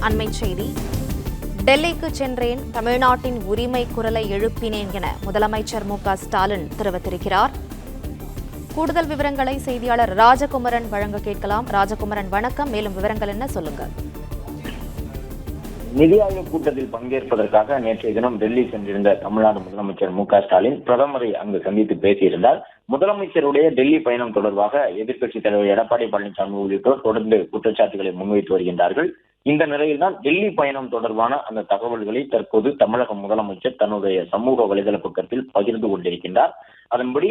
அண்மை செய்தி. டெல்லிக்கு சென்றேன், தமிழ்நாட்டின் உரிமை குரலை எழுப்பினேன் என முதலமைச்சர் மு.க.ஸ்டாலின் தெரிவித்திருக்கிறார். கூடுதல் விவரங்களை செய்தியாளர் ராஜகுமரன் வழங்க கேட்கலாம். ராஜகுமரன், வணக்கம். மேலும் விவரங்கள் என்ன, சொல்லுங்க. நிதி ஆயோக் கூட்டத்தில் பங்கேற்பதற்காக நேற்றைய தினம் டெல்லி சென்றிருந்த தமிழ்நாடு முதலமைச்சர் மு.க.ஸ்டாலின் பிரதமரை அங்கு சந்தித்து பேசியிருந்தார். முதலமைச்சருடைய டெல்லி பயணம் தொடர்பாக எதிர்க்கட்சித் தலைவர் எடப்பாடி பழனிசாமி உள்ளிட்டோர் தொடர்ந்து குற்றச்சாட்டுகளை முன்வைத்து வருகின்றார்கள். இந்த நிலையில்தான் டெல்லி பயணம் தொடர்பான அந்த தகவல்களை தற்போது தமிழக முதலமைச்சர் தன்னுடைய சமூக வலைதள பக்கத்தில் பகிர்ந்து கொண்டிருக்கின்றார். அதன்படி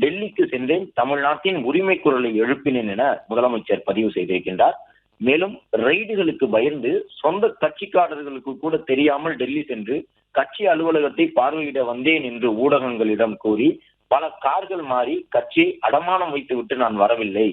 டெல்லிக்கு சென்றேன், தமிழ்நாட்டின் உரிமை குரலை எழுப்பினேன் என முதலமைச்சர் பதிவு செய்திருக்கின்றார். மேலும் ரெய்டுகளுக்கு பயந்து சொந்த கட்சிக்காரர்களுக்கு கூட தெரியாமல் டெல்லி சென்று கட்சி அலுவலகத்தை பார்வையிட வந்தேன் என்று ஊடகங்களிடம் கூறி பல கார்கள் மாறி கட்சியை அடமானம் வைத்துவிட்டு நான் வரவில்லை.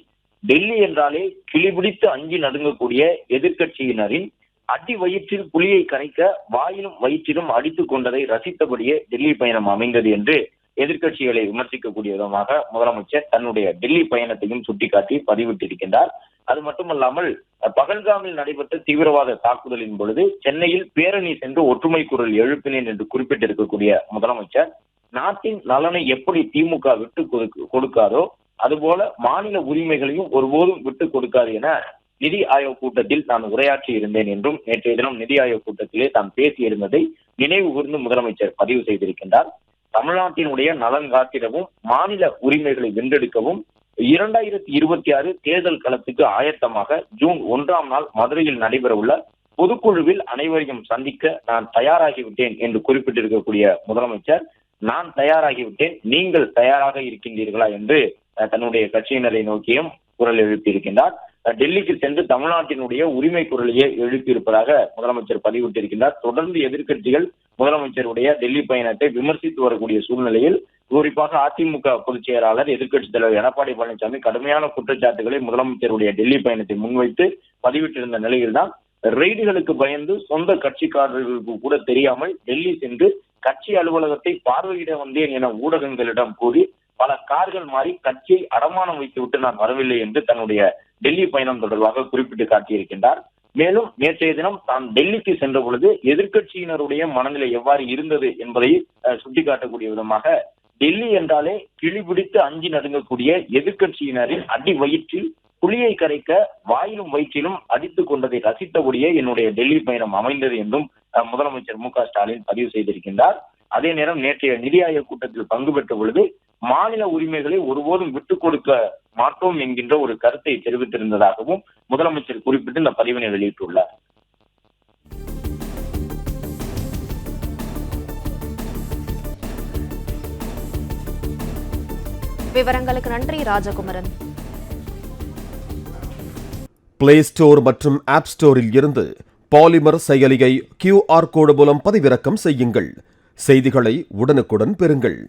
டெல்லி என்றாலே கிளிபிடித்து அஞ்சி நடுங்கக்கூடிய எதிர்கட்சியினரின் அடி வயிற்றில் புலியை கரைக்க வாயிலும் வயிற்றிலும் அடித்துக் கொண்டதை ரசித்தபடியே டெல்லி பயணம் அமைந்தது என்று எதிர்கட்சிகளை விமர்சிக்கக்கூடிய விதமாக முதலமைச்சர் தன்னுடைய டெல்லி பயணத்தையும் சுட்டிக்காட்டி பதிவிட்டிருக்கின்றார். அது மட்டுமல்லாமல் பகல்காமில் நடைபெற்ற தீவிரவாத தாக்குதலின் பொழுது சென்னையில் பேரணி சென்று ஒற்றுமை குரல் எழுப்பினேன் என்று குறிப்பிட்டிருக்கக்கூடிய முதலமைச்சர் நாட்டின் நலனை எப்படி திமுக விட்டு கொடுக்காதோ அதுபோல மாநில உரிமைகளையும் ஒருபோதும் விட்டுக் கொடுக்காது என நிதி ஆயோக் கூட்டத்தில் தான் உரையாற்றி இருந்தேன் என்றும் நேற்றைய தினம் நிதி ஆயோக் கூட்டத்திலே தான் பேசியிருந்ததை நினைவு கூர்ந்து முதலமைச்சர் பதிவு செய்திருக்கின்றார். தமிழ்நாட்டினுடைய நலன் காத்திடவும் மாநில உரிமைகளை வென்றெடுக்கவும் 2026 தேர்தல் களத்துக்கு ஆயத்தமாக ஜூன் 1ஆம் நாள் மதுரையில் நடைபெறவுள்ள பொதுக்குழுவில் அனைவரையும் சந்திக்க நான் தயாராகிவிட்டேன் என்று குறிப்பிட்டிருக்கக்கூடிய முதலமைச்சர், நான் தயாராகிவிட்டேன், நீங்கள் தயாராக இருக்கின்றீர்களா என்று தன்னுடைய கட்சியினரை நோக்கியும் குரல் எழுப்பியிருக்கின்றார். டெல்லிக்கு சென்று தமிழ்நாட்டினுடைய உரிமை குரலையே எழுப்பியிருப்பதாக முதலமைச்சர் பதிவிட்டிருக்கின்றார். தொடர்ந்து எதிர்க்கட்சிகள் முதலமைச்சருடைய டெல்லி பயணத்தை விமர்சித்து வரக்கூடிய சூழ்நிலையில் குறிப்பாக அதிமுக பொதுச் செயலாளர் எதிர்க்கட்சித் தலைவர் எடப்பாடி பழனிசாமி கடுமையான குற்றச்சாட்டுகளை முதலமைச்சருடைய டெல்லி பயணத்தை முன்வைத்து பதிவிட்டிருந்த நிலையில்தான் ரெய்டுகளுக்கு பயந்து சொந்த கட்சிக்காரர்களுக்கு கூட தெரியாமல் டெல்லி சென்று கட்சி அலுவலகத்தை பார்வையிட வந்தேன் என ஊடகங்களிடம் கூறி பல கார்கள் மாறி கட்சியை அடமானம் வைத்துவிட்டு நான் வரவில்லை என்று தன்னுடைய டெல்லி பயணம் தொடர்பாக குறிப்பிட்டு காட்டியிருக்கின்றார். மேலும் நேற்றைய தினம் தான் டெல்லிக்கு சென்ற பொழுது எதிர்க்கட்சியினருடைய மனநிலை எவ்வாறு இருந்தது என்பதை சுட்டிக்காட்டக்கூடிய விதமாக டெல்லி என்றாலே கிளிபிடித்து அஞ்சி நடுங்கக்கூடிய எதிர்க்கட்சியினரின் அடி வயிற்றில் புலியை கரைக்க வாயிலும் வயிற்றிலும் அடித்துக் கொண்டதை ரசித்தபடியே என்னுடைய டெல்லி பயணம் அமைந்தது என்றும் முதலமைச்சர் மு.க.ஸ்டாலின் பதிவு செய்திருக்கின்றார். அதே நேரம் நேற்றைய நிதி ஆயோக் கூட்டத்தில் பங்கு பெற்ற பொழுது மாநில உரிமைகளை ஒருபோதும் விட்டுக் கொடுக்க மாட்டோம் என்கின்ற ஒரு கருத்தை தெரிவித்திருந்ததாகவும் முதலமைச்சர் குறிப்பிட்டு இந்த பதிவினை வெளியிட்டுள்ளார். விவரங்களுக்கு நன்றி ராஜகுமரன். பிளே ஸ்டோர் மற்றும் ஆப் ஸ்டோரில் இருந்து பாலிமர் செயலியை QR கோடு மூலம் பதிவிறக்கம் செய்யுங்கள். செய்திகளை உடனுக்குடன் பெறுங்கள்.